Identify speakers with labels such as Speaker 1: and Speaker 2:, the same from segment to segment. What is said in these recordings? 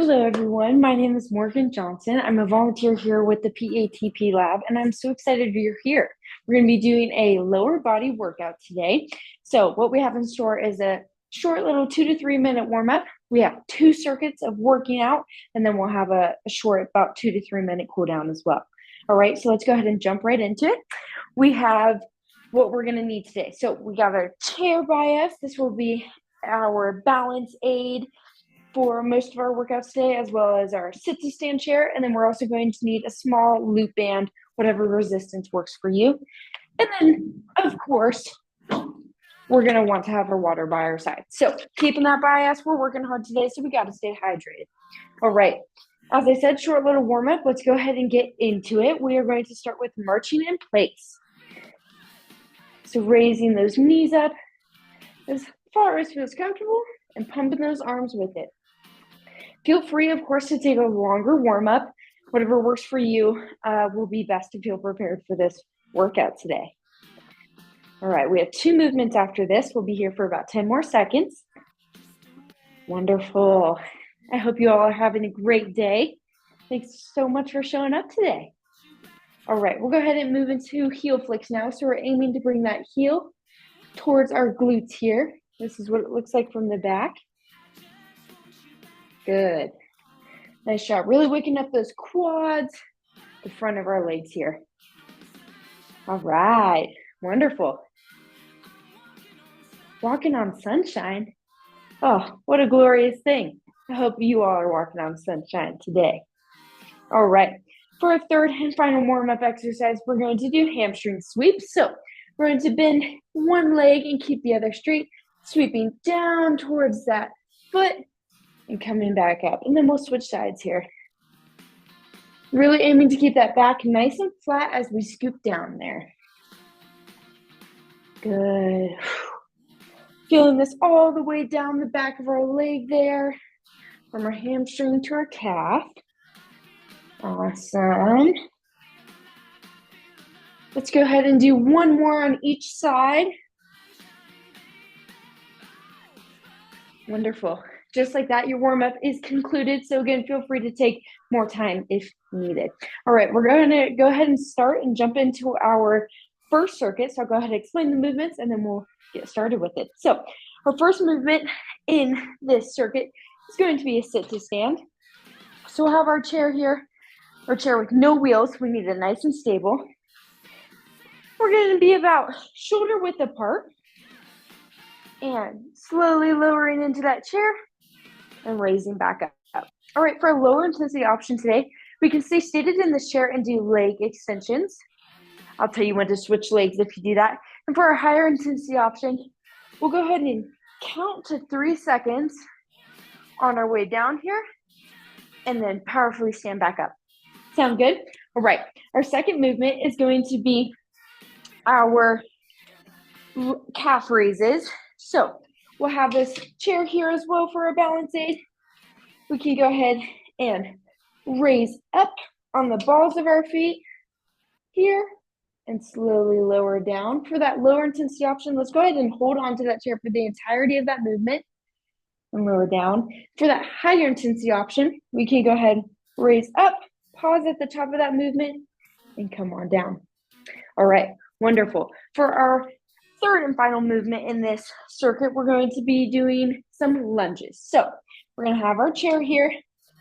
Speaker 1: Hello, everyone. My name is Morgan Johnson. I'm a volunteer here with the PATP lab, and I'm so excited you're here. We're going to be doing a lower body workout today. So what we have in store is a short little 2 to 3 minute warm up. We have 2 circuits of working out, and then we'll have a short about 2 to 3 minute cool down as well. All right, so let's go ahead and jump right into it. We have what we're going to need today. So we got our chair by us. This will be our balance aid for most of our workouts today, as well as our sit to stand chair. And then we're also going to need a small loop band, whatever resistance works for you. And then, of course, we're going to want to have our water by our side. So keeping that by us, we're working hard today, so we got to stay hydrated. All right. As I said, short little warm up. Let's go ahead and get into it. We are going to start with marching in place. So raising those knees up as far as feels comfortable and pumping those arms with it. Feel free, of course, to take a longer warm-up. Whatever works for you will be best to feel prepared for this workout today. All right, we have 2 movements after this. We'll be here for about 10 more seconds. Wonderful. I hope you all are having a great day. Thanks so much for showing up today. All right, we'll go ahead and move into heel flicks now. So we're aiming to bring that heel towards our glutes here. This is what it looks like from the back. Good. Nice job. Really waking up those quads, the front of our legs here. All right. Wonderful. Walking on sunshine. Oh, what a glorious thing. I hope you all are walking on sunshine today. All right. For our third and final warm-up exercise, we're going to do hamstring sweeps. So we're going to bend one leg and keep the other straight, sweeping down towards that foot and coming back up. And then we'll switch sides here. Really aiming to keep that back nice and flat as we scoop down there. Good. Feeling this all the way down the back of our leg there, from our hamstring to our calf. Awesome. Let's go ahead and do one more on each side. Wonderful. Just like that, your warm-up is concluded. So again, feel free to take more time if needed. All right, we're going to go ahead and start and jump into our first circuit. So I'll go ahead and explain the movements and then we'll get started with it. So our first movement in this circuit is going to be a sit to stand. So we'll have our chair here, our chair with no wheels. We need it nice and stable. We're going to be about shoulder width apart and slowly lowering into that chair and raising back up. All right, for a lower intensity option today, we can stay seated in this chair and do leg extensions. I'll tell you when to switch legs if you do that. And for our higher intensity option, we'll go ahead and count to 3 seconds on our way down here and then powerfully stand back up. Sound good? All right, our second movement is going to be our calf raises. So we'll have this chair here as well for our balance aid. We can go ahead and raise up on the balls of our feet here and slowly lower down. For that lower intensity option, let's go ahead and hold on to that chair for the entirety of that movement and lower down. For that higher intensity option, we can go ahead, raise up, pause at the top of that movement, and come on down. All right, wonderful. For our third and final movement in this circuit, we're going to be doing some lunges. So we're going to have our chair here,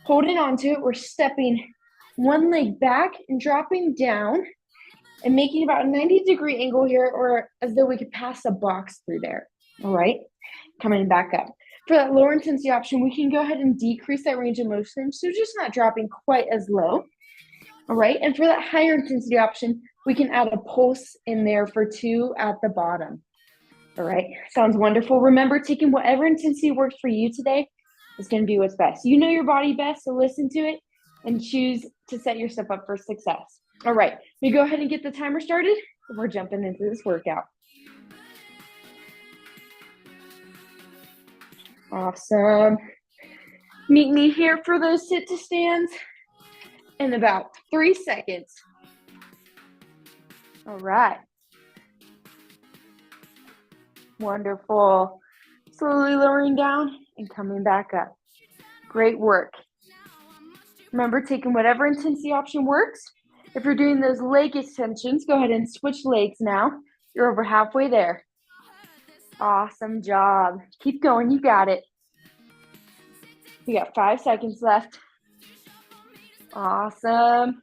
Speaker 1: holding onto it. We're stepping one leg back and dropping down and making about a 90-degree angle here, or as though we could pass a box through there. All right, coming back up. For that lower intensity option, we can go ahead and decrease that range of motion, so just not dropping quite as low. All right, and for that higher intensity option, we can add a pulse in there for 2 at the bottom. All right, sounds wonderful. Remember, taking whatever intensity works for you today is going to be what's best. You know your body best, so listen to it and choose to set yourself up for success. All right, we go ahead and get the timer started. We're jumping into this workout. Awesome. Meet me here for those sit to stands in about 3 seconds. All right. Wonderful. Slowly lowering down and coming back up. Great work. Remember, taking whatever intensity option works. If you're doing those leg extensions, go ahead and switch legs now. You're over halfway there. Awesome job. Keep going. You got it. You got 5 seconds left. Awesome.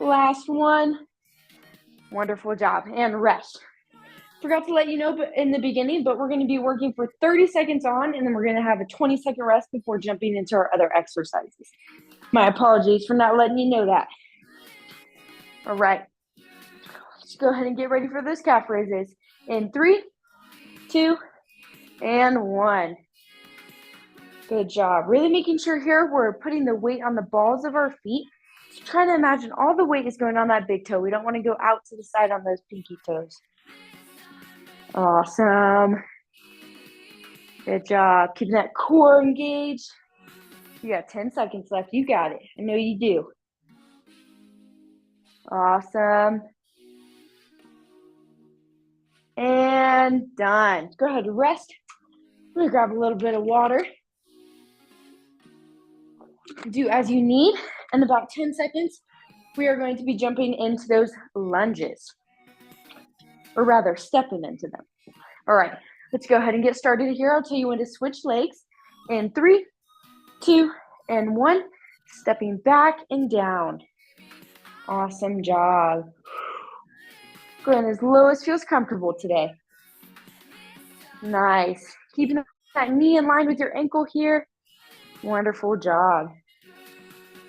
Speaker 1: Last one. Wonderful job. And rest. Forgot to let you know in the beginning, but we're going to be working for 30 seconds on, and then we're going to have a 20-second rest before jumping into our other exercises. My apologies for not letting you know that. All right. Let's go ahead and get ready for those calf raises. In 3, 2, and 1. Good job. Really making sure here we're putting the weight on the balls of our feet. So try to imagine all the weight is going on that big toe. We don't want to go out to the side on those pinky toes. Awesome. Good job. Keeping that core engaged. You got 10 seconds left. You got it. I know you do. Awesome. And done. Go ahead and rest. I'm going to grab a little bit of water. Do as you need. In about 10 seconds, we are going to be jumping into those lunges. Or rather, stepping into them. All right. Let's go ahead and get started here. I'll tell you when to switch legs. In 3, 2, and 1. Stepping back and down. Awesome job. Going as low as feels comfortable today. Nice. Keeping that knee in line with your ankle here. Wonderful job.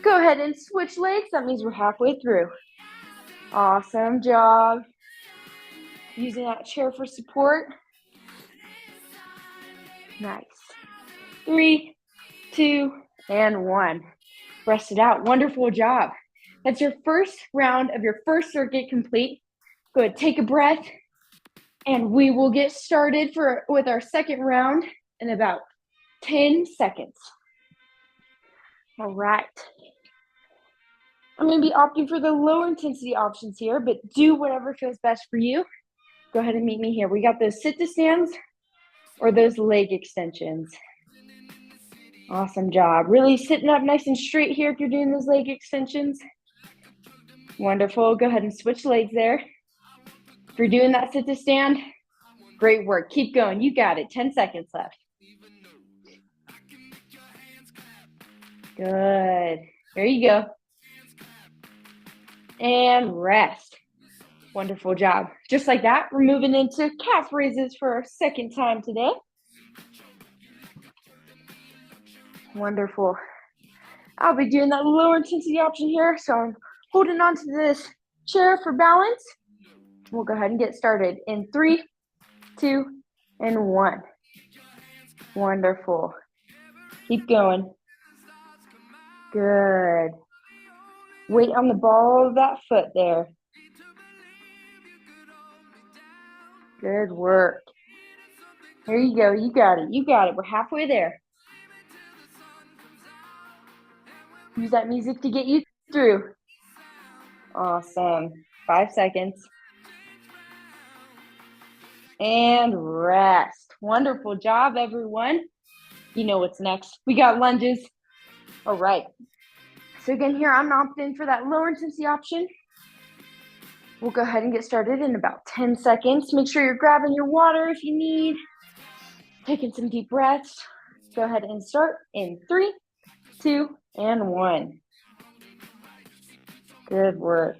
Speaker 1: Go ahead and switch legs. That means we're halfway through. Awesome job. Using that chair for support. Nice. 3, 2, and 1. Rest it out. Wonderful job. That's your first round of your first circuit complete. Go ahead, take a breath, and we will get started with our second round in about 10 seconds. All right. I'm going to be opting for the lower intensity options here, but do whatever feels best for you. Go ahead and meet me here. We got those sit to stands or those leg extensions. Awesome job. Really sitting up nice and straight here if you're doing those leg extensions. Wonderful. Go ahead and switch legs there. If you're doing that sit to stand, great work. Keep going. You got it. 10 seconds left. Good. There you go. And rest. Wonderful job. Just like that, we're moving into calf raises for our second time today. Wonderful. I'll be doing that lower intensity option here. So I'm holding on to this chair for balance. We'll go ahead and get started in 3, 2, and 1. Wonderful. Keep going. Good. Weight on the ball of that foot there. Good work. There you go. You got it. You got it. We're halfway there. Use that music to get you through. Awesome. 5 seconds. And rest. Wonderful job, everyone. You know what's next. We got lunges. All right. So again, here I'm opting for that lower intensity option. We'll go ahead and get started in about 10 seconds. Make sure you're grabbing your water if you need. Taking some deep breaths. Go ahead and start in 3, 2, and 1. Good work.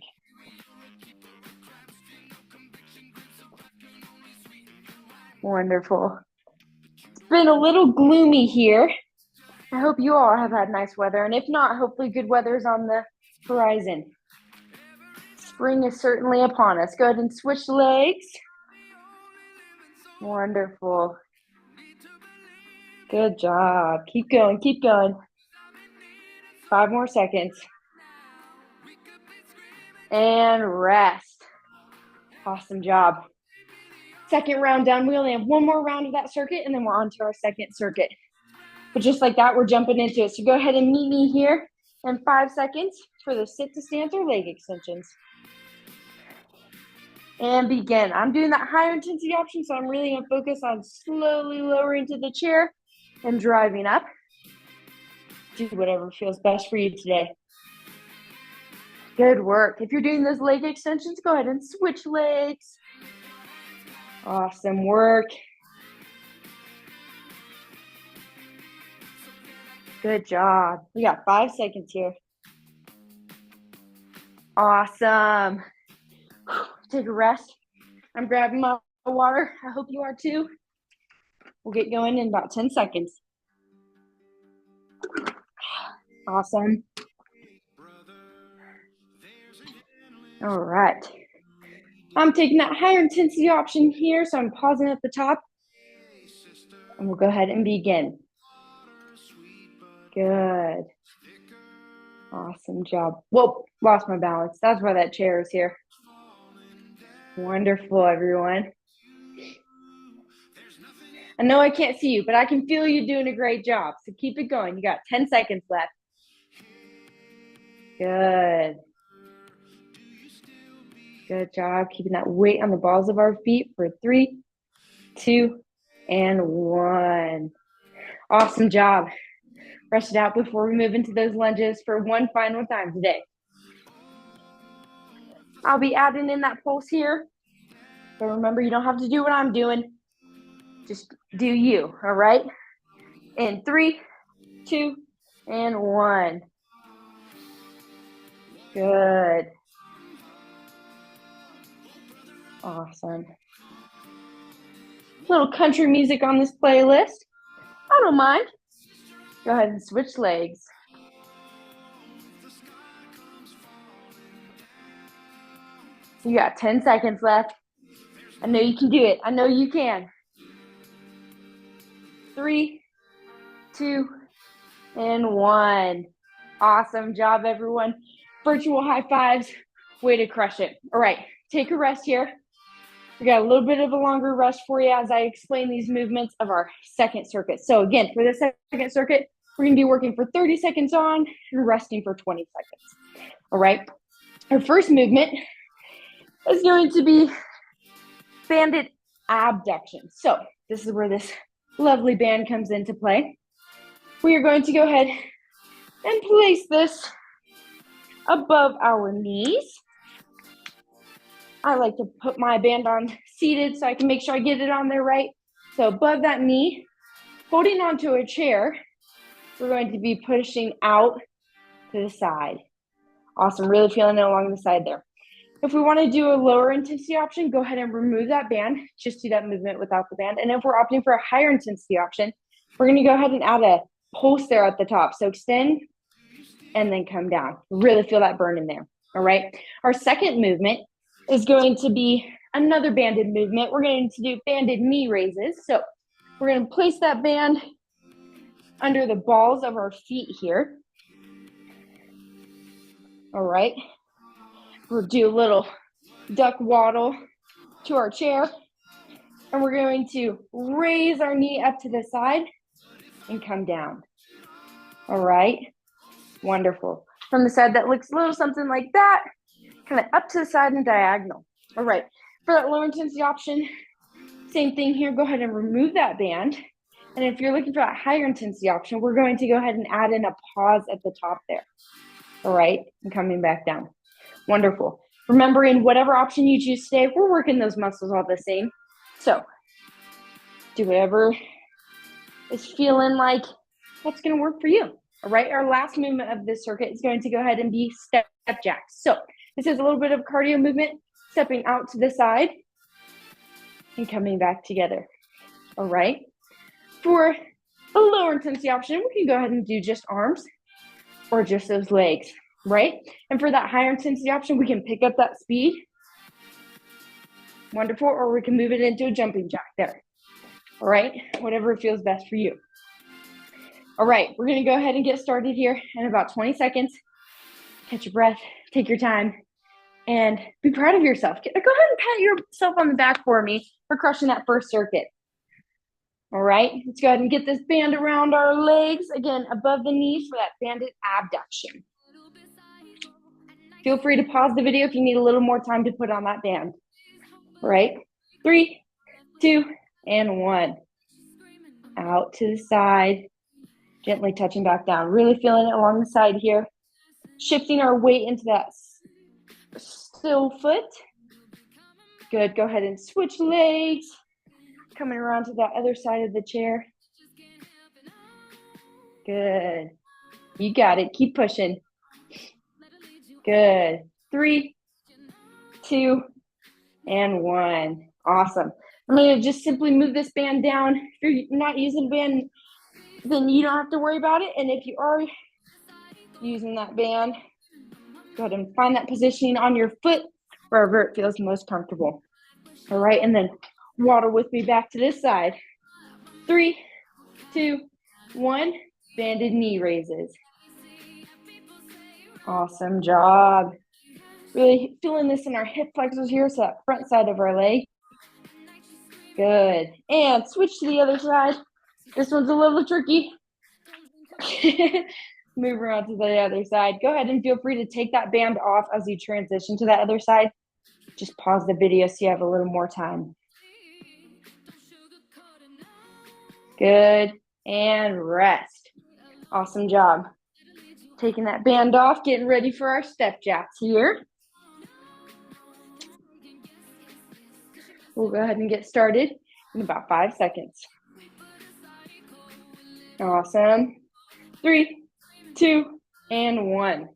Speaker 1: Wonderful. It's been a little gloomy here. I hope you all have had nice weather, and if not, hopefully good weather is on the horizon. Spring is certainly upon us. Go ahead and switch legs. Wonderful. Good job. Keep going, keep going. 5 more seconds. And rest. Awesome job. Second round done. We only have one more round of that circuit, and then we're on to our second circuit. But just like that, we're jumping into it. So go ahead and meet me here in 5 seconds for the sit to stands or leg extensions. And begin. I'm doing that higher intensity option, so I'm really going to focus on slowly lowering to the chair and driving up. Do whatever feels best for you today. Good work. If you're doing those leg extensions, go ahead and switch legs. Awesome work. Good job. We got 5 seconds here. Awesome. Take a rest. I'm grabbing my water. I hope you are too. We'll get going in about 10 seconds. Awesome. All right. I'm taking that higher intensity option here, so I'm pausing at the top. And we'll go ahead and begin. Good. Awesome job. Whoa, lost my balance. That's why that chair is here. Wonderful, everyone. I know I can't see you, but I can feel you doing a great job. So keep it going. You got 10 seconds left. Good. Good job. Keeping that weight on the balls of our feet for 3, 2, and 1. Awesome job. Rest it out before we move into those lunges for one final time today. I'll be adding in that pulse here. But remember, you don't have to do what I'm doing. Just do you, all right? In 3, 2, and 1. Good. Awesome. Little country music on this playlist. I don't mind. Go ahead and switch legs. You got 10 seconds left. I know you can do it. I know you can. 3, 2, and 1. Awesome job, everyone. Virtual high fives. Way to crush it. All right, take a rest here. We got a little bit of a longer rest for you as I explain these movements of our second circuit. So again, for the second circuit, we're going to be working for 30 seconds on and resting for 20 seconds. All right. Our first movement is going to be banded abduction. So this is where this lovely band comes into play. We are going to go ahead and place this above our knees. I like to put my band on seated so I can make sure I get it on there right. So above that knee, holding onto a chair, we're going to be pushing out to the side. Awesome, really feeling it along the side there. If we want to do a lower intensity option, go ahead and remove that band. Just do that movement without the band. And if we're opting for a higher intensity option, we're going to go ahead and add a pulse there at the top. So extend and then come down. Really feel that burn in there. All right. Our second movement is going to be another banded movement. We're going to do banded knee raises. So we're going to place that band under the balls of our feet here. All right. We'll do a little duck waddle to our chair. And we're going to raise our knee up to the side and come down. All right. Wonderful. From the side, that looks a little something like that. Kind of up to the side and diagonal. All right. For that lower intensity option, same thing here. Go ahead and remove that band. And if you're looking for that higher intensity option, we're going to go ahead and add in a pause at the top there. All right. And coming back down. Wonderful. Remembering whatever option you choose today, we're working those muscles all the same. So do whatever is feeling like that's going to work for you. All right. Our last movement of this circuit is going to go ahead and be step jacks. So this is a little bit of cardio movement, stepping out to the side and coming back together. All right. For a lower intensity option, we can go ahead and do just arms or just those legs. Right? And for that higher intensity option, we can pick up that speed. Wonderful. Or we can move it into a jumping jack there. All right? Whatever feels best for you. All right. We're going to go ahead and get started here in about 20 seconds. Catch your breath. Take your time. And be proud of yourself. Go ahead and pat yourself on the back for me for crushing that first circuit. All right. Let's go ahead and get this band around our legs. Again, above the knees for that banded abduction. Feel free to pause the video if you need a little more time to put on that band. All right. 3, 2, and 1. Out to the side. Gently touching back down. Really feeling it along the side here. Shifting our weight into that still foot. Good. Go ahead and switch legs. Coming around to that other side of the chair. Good. You got it. Keep pushing. Good. 3, 2, and 1. Awesome. I'm going to just simply move this band down. If you're not using the band, then you don't have to worry about it. And if you are using that band, go ahead and find that positioning on your foot wherever it feels most comfortable. All right, and then waddle with me back to this side. 3, 2, 1. Banded knee raises. Awesome job. Really feeling this in our hip flexors here, so that front side of our leg. Good. And switch to the other side. This one's a little tricky. Move around to the other side. Go ahead and feel free to take that band off as you transition to that other side. Just pause the video so you have a little more time. Good. And rest. Awesome job. Taking that band off, getting ready for our step jacks here. We'll go ahead and get started in about 5 seconds. Awesome. 3, 2, and 1.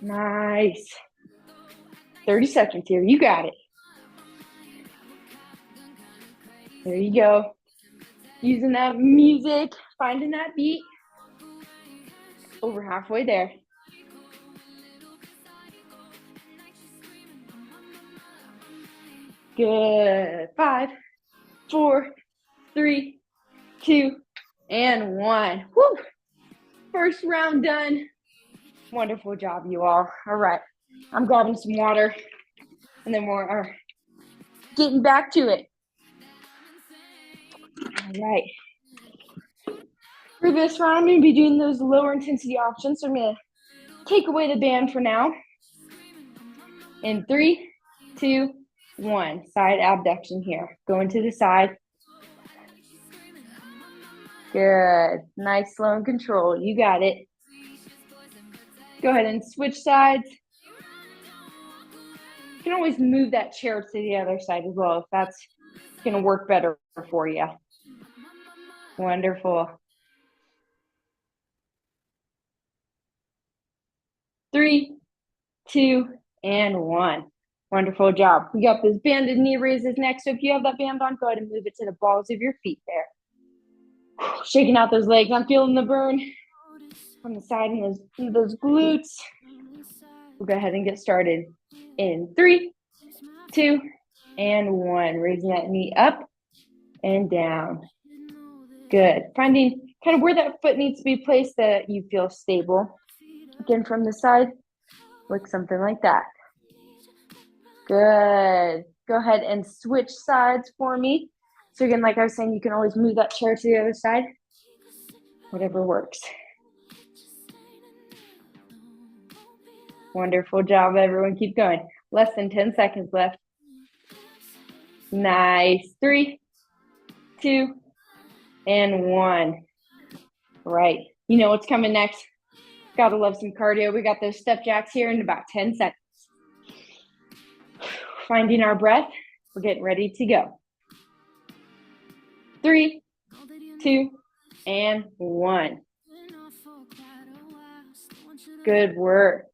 Speaker 1: Nice. 30 seconds here. You got it. There you go. Using that music, finding that beat. Over halfway there. Good. 5, 4, 3, 2, and 1. Woo! First round done. Wonderful job, you all. All right. I'm grabbing some water, and then we're getting back to it. All right. For this round, I'm going to be doing those lower intensity options. So I'm going to take away the band for now. In 3, 2, 1. Side abduction here. Going to the side. Good. Nice, slow, and control. You got it. Go ahead and switch sides. You can always move that chair to the other side as well if that's going to work better for you. Wonderful. 3, 2, and 1. Wonderful job. We got those banded knee raises next. So if you have that band on, go ahead and move it to the balls of your feet there. Shaking out those legs. I'm feeling the burn on the side and those glutes. We'll go ahead and get started in 3, 2, and 1. Raising that knee up and down. Good. Finding kind of where that foot needs to be placed that you feel stable. Again, from the side, look something like that. Good. Go ahead and switch sides for me. So again, like I was saying, you can always move that chair to the other side. Whatever works. Wonderful job, everyone. Keep going. Less than 10 seconds left. Nice. 3, 2, and 1. Right. You know what's coming next. Gotta love some cardio. We got those step jacks here in about 10 seconds. Finding our breath. We're getting ready to go. 3, 2, and 1. Good work.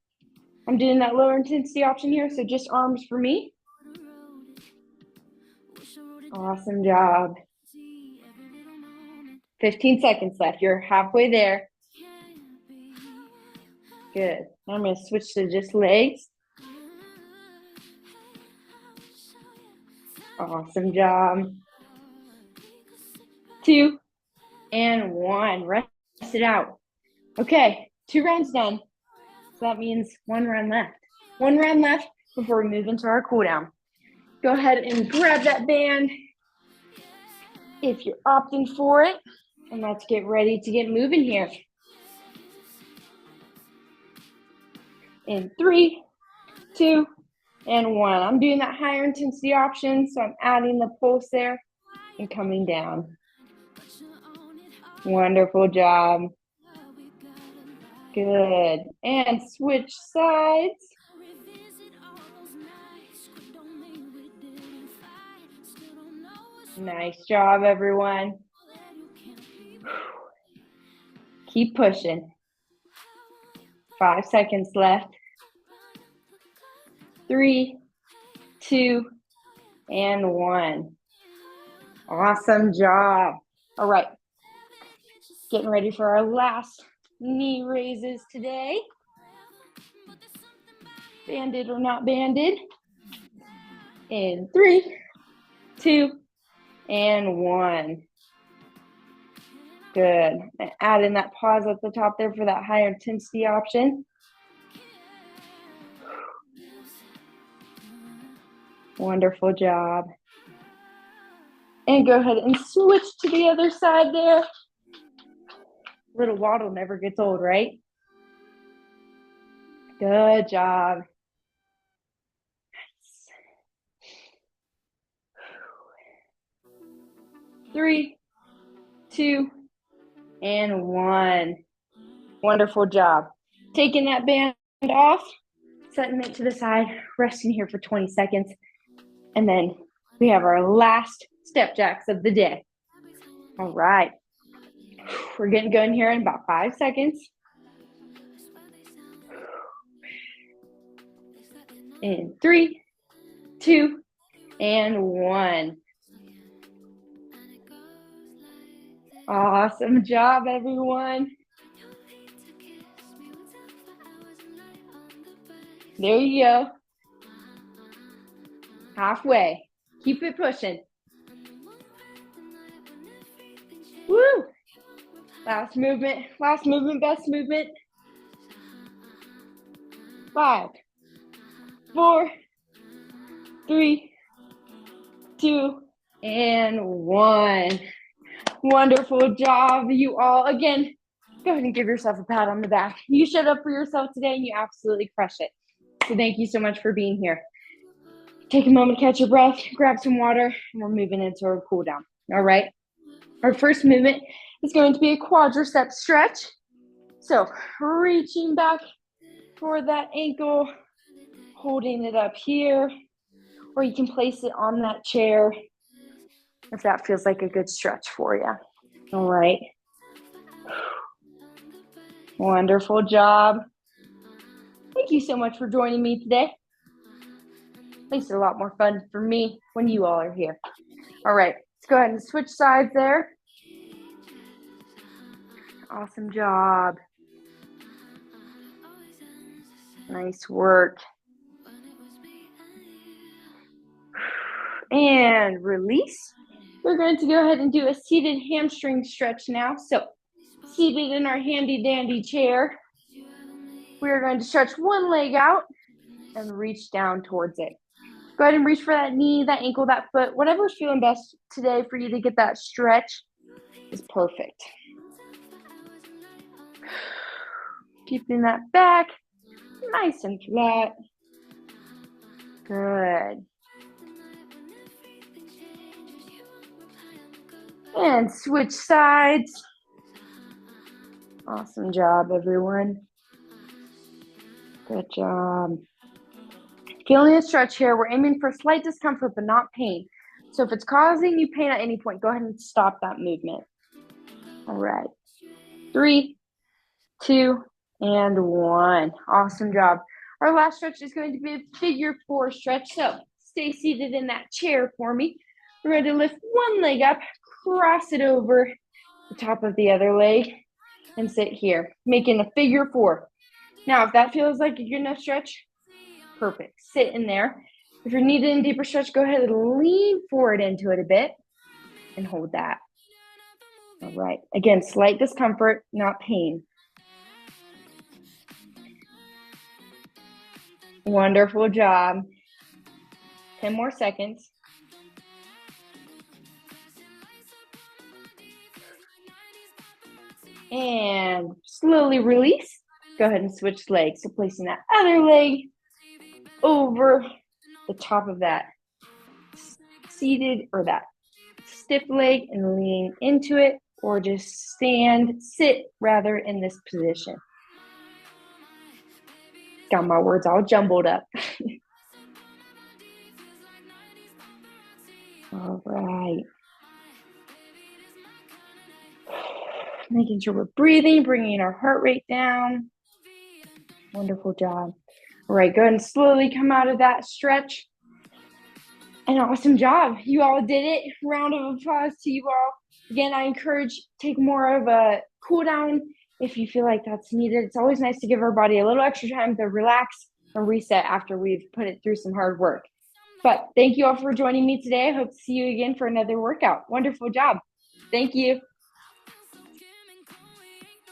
Speaker 1: I'm doing that lower intensity option here, so just arms for me. Awesome job. 15 seconds left. You're halfway there. Good. Now I'm going to switch to just legs. Awesome job. 2, and 1. Rest it out. Okay, 2 rounds done. So that means 1 round left. 1 round left before we move into our cool down. Go ahead and grab that band if you're opting for it. And let's get ready to get moving here. In 3, 2, and 1. I'm doing that higher intensity option, so I'm adding the pulse there and coming down. Wonderful job. Good. And switch sides. Nice job, everyone. Keep pushing. 5 seconds left. 3, 2, and 1. Awesome job. All right. Getting ready for our last knee raises today. Banded or not banded. In 3, 2, and 1. Good. And add in that pause at the top there for that higher intensity option. Wonderful job. And go ahead and switch to the other side there. Little waddle never gets old, right? Good job. Nice. 3, 2, and 1. Wonderful job. Taking that band off, setting it to the side, resting here for 20 seconds. And then we have our last step jacks of the day. All right. We're getting going here in about 5 seconds. In 3, 2, and 1. Awesome job, everyone. There you go. Halfway. Keep it pushing. Woo! Last movement, best movement. 5, 4, 3, 2, and 1. Wonderful job, you all. Again, go ahead and give yourself a pat on the back. You showed up for yourself today and you absolutely crushed it. So thank you so much for being here. Take a moment, catch your breath, grab some water, and we're moving into our cool down. All right. Our first movement is going to be a quadricep stretch. So reaching back for that ankle, holding it up here, or you can place it on that chair if that feels like a good stretch for you. All right. Wonderful job. Thank you so much for joining me today. Makes it a lot more fun for me when you all are here. All right, let's go ahead and switch sides there. Awesome job. Nice work. And release. We're going to go ahead and do a seated hamstring stretch now. So seated in our handy dandy chair, we are going to stretch one leg out and reach down towards it. Go ahead and reach for that knee, that ankle, that foot, whatever's feeling best today for you to get that stretch is perfect. Keeping that back nice and flat. Good. And switch sides. Awesome job, everyone. Good job. Feeling a stretch here. We're aiming for slight discomfort, but not pain. So if it's causing you pain at any point, go ahead and stop that movement. All right. 3, 2, and 1. Awesome job. Our last stretch is going to be a figure 4 stretch. So stay seated in that chair for me. We're going to lift one leg up, cross it over the top of the other leg, and sit here, making a figure 4. Now, if that feels like a good enough stretch, perfect. Sit in there. If you're needing a deeper stretch, go ahead and lean forward into it a bit and hold that. All right. Again, slight discomfort, not pain. Wonderful job. 10 more seconds. And slowly release. Go ahead and switch legs. So placing that other leg over the top of that seated or that stiff leg and lean into it. or just sit rather in this position. Got my words all jumbled up. All right. Making sure we're breathing, bringing our heart rate down. Wonderful job. All right, go ahead and slowly come out of that stretch. An awesome job. You all did it. Round of applause to you all. Again, I encourage take more of a cool down if you feel like that's needed. It's always nice to give our body a little extra time to relax and reset after we've put it through some hard work. But thank you all for joining me today. I hope to see you again for another workout. Wonderful job. Thank you.